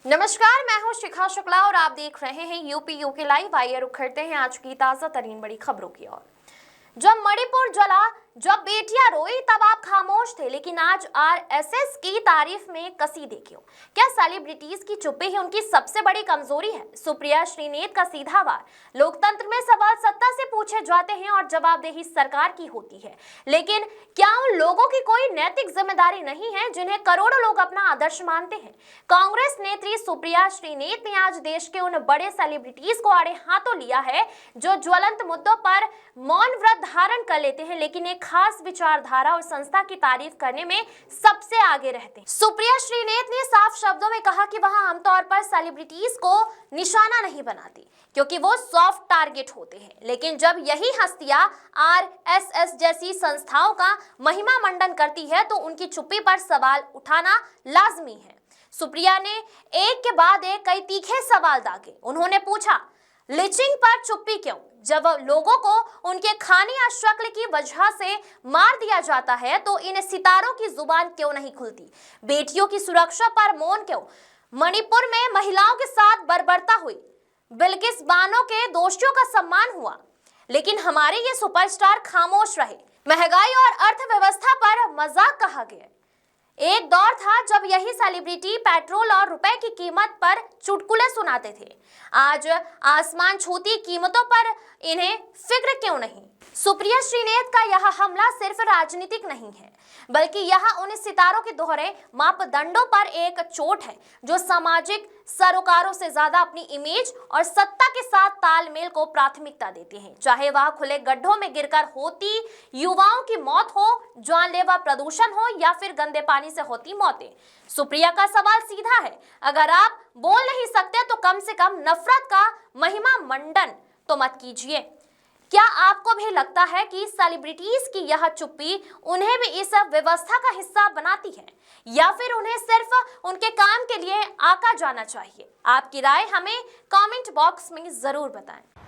नमस्कार, मैं हूं शिखा शुक्ला और आप देख रहे हैं यूपी यूके लाइव। आइए रुक करते हैं आज की ताजा तरीन बड़ी खबरों की ओर। जब मणिपुर जला, जब बेटियां रोई, तब आप खामोश थे, लेकिन आज आरएसएस की तारीफ में कसी देखियो। क्या सेलिब्रिटीज की चुप्पी ही उनकी सबसे बड़ी कमजोरी है? सुप्रिया श्रीनेत का सीधा वार। लोकतंत्र में सवाल सत्ता से पूछे जाते हैं और जवाबदेही सरकार की होती है, लेकिन क्या उन लोगों की कोई नैतिक जिम्मेदारी नहीं है जिन्हें करोड़ों लोग अपना आदर्श मानते हैं? कांग्रेस नेत्री सुप्रिया श्रीनेत ने आज देश के उन बड़े सेलिब्रिटीज को आड़े हाथों लिया है जो ज्वलंत मुद्दों पर मौन व्रत धारण कर लेते हैं, लेकिन एक खास विचारधारा और संस्था की तारीफ करने में सबसे आगे रहते हैं। सुप्रिया श्रीनेत ने साफ शब्दों में कहा कि वह आमतौर पर सेलिब्रिटीज को निशाना नहीं बनाती क्योंकि वो सॉफ्ट टारगेट होते हैं, लेकिन जब यही हस्तियां आरएसएस जैसी संस्थाओं का महिमा मंडन करती है तो उनकी चुप्पी पर सवाल उठाना लाजमी है। सुप्रिया ने एक के बाद एक कई तीखे सवाल दागे। उन्होंने पूछा, लिचिंग पर चुप्पी क्यों? जब लोगों को उनके खाने या शक्ल की वजह से मार दिया जाता है तो इन सितारों की जुबान क्यों नहीं खुलती? बेटियों की सुरक्षा पर मौन क्यों? मणिपुर में महिलाओं के साथ बर्बरता हुई, बिल्किस बानो के दोषियों का सम्मान हुआ, लेकिन हमारे ये सुपरस्टार खामोश रहे। महंगाई और अर्थव्यवस्था पर मजाक कहा गया। एक दौर था जब यही सेलिब्रिटी पेट्रोल और रुपए की कीमत पर चुटकुले सुनाते थे। आज आसमान छूती कीमतों पर इन्हें फिक्र क्यों नहीं? सुप्रिया श्रीनेत का यह हमला सिर्फ राजनीतिक नहीं है, बल्कि यह उन सितारों के दोहरे मापदंडों पर एक चोट है जो सामाजिक सरोकारों से ज्यादा अपनी इमेज और सत्ता के साथ तालमेल को प्राथमिकता देते हैं। चाहे वह खुले गड्ढों में गिरकर होती युवाओं की मौत हो, जानलेवा प्रदूषण हो या फिर गंदे पानी से होती मौतें। सुप्रिया का सवाल सीधा है, अगर आप बोल नहीं सकते तो कम से कम नफरत का महिमा मंडन तो मत कीजिए। क्या आपको भी लगता है कि सेलिब्रिटीज की यह चुप्पी उन्हें भी इस व्यवस्था का हिस्सा बनाती है, या फिर उन्हें सिर्फ उनके काम के लिए आका जाना चाहिए? आपकी राय हमें कमेंट बॉक्स में जरूर बताएं।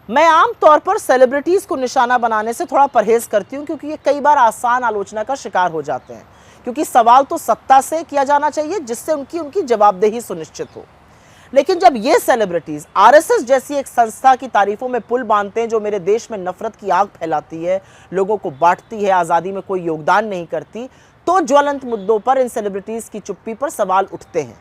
मैं आम तौर पर सेलिब्रिटीज को निशाना बनाने से थोड़ा परहेज करती हूं क्योंकि ये कई बार आसान आलोचना का शिकार हो जाते हैं, क्योंकि सवाल तो सत्ता से किया जाना चाहिए जिससे उनकी जवाबदेही सुनिश्चित हो। लेकिन जब ये सेलिब्रिटीज आरएसएस जैसी एक संस्था की तारीफों में पुल बांधते हैं जो मेरे देश में नफरत की आग फैलाती है, लोगों को बांटती है, आज़ादी में कोई योगदान नहीं करती, तो ज्वलंत मुद्दों पर इन सेलिब्रिटीज की चुप्पी पर सवाल उठते हैं।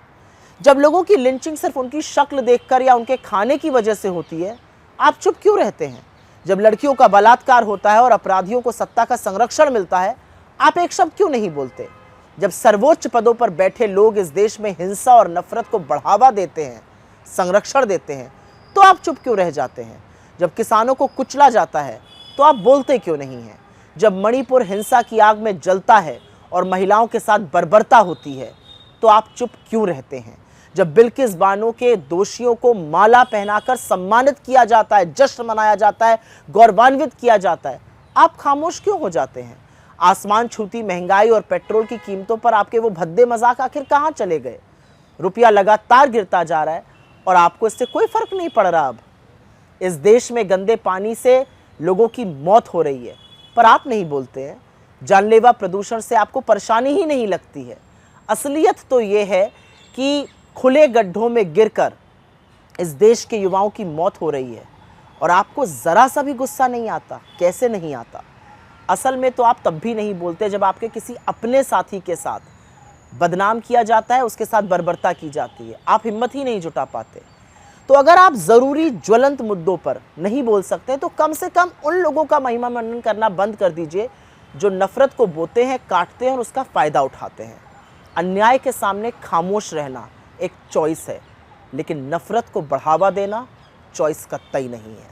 जब लोगों की लिंचिंग सिर्फ उनकी शक्ल देखकर या उनके खाने की वजह से होती है, आप चुप क्यों रहते हैं? जब लड़कियों का बलात्कार होता है और अपराधियों को सत्ता का संरक्षण मिलता है, आप एक शब्द क्यों नहीं बोलते? जब सर्वोच्च पदों पर बैठे लोग इस देश में हिंसा और नफरत को बढ़ावा देते हैं, संरक्षण देते हैं, तो आप चुप क्यों रह जाते हैं? जब किसानों को कुचला जाता है तो आप बोलते क्यों नहीं हैं? जब मणिपुर हिंसा की आग में जलता है और महिलाओं के साथ बर्बरता होती है तो आप चुप क्यों रहते हैं? जब बिल्किस बानो के दोषियों को माला पहनाकर सम्मानित किया जाता है, जश्न मनाया जाता है, गौरवान्वित किया जाता है, आप खामोश क्यों हो जाते हैं? आसमान छूती महंगाई और पेट्रोल की कीमतों पर आपके वो भद्दे मजाक आखिर कहाँ चले गए? रुपया लगातार गिरता जा रहा है और आपको इससे कोई फर्क नहीं पड़ रहा। अब इस देश में गंदे पानी से लोगों की मौत हो रही है पर आप नहीं बोलते हैं। जानलेवा प्रदूषण से आपको परेशानी ही नहीं लगती है। असलियत तो ये है कि खुले गड्ढों में गिरकर इस देश के युवाओं की मौत हो रही है और आपको ज़रा सा भी गुस्सा नहीं आता। कैसे नहीं आता? असल में तो आप तब भी नहीं बोलते जब आपके किसी अपने साथी के साथ बदनाम किया जाता है, उसके साथ बर्बरता की जाती है। आप हिम्मत ही नहीं जुटा पाते। तो अगर आप ज़रूरी ज्वलंत मुद्दों पर नहीं बोल सकते तो कम से कम उन लोगों का महिमा मंडन करना बंद कर दीजिए जो नफरत को बोते हैं, काटते हैं और उसका फ़ायदा उठाते हैं। अन्याय के सामने खामोश रहना एक चॉइस है, लेकिन नफरत को बढ़ावा देना चॉइस कतई नहीं है।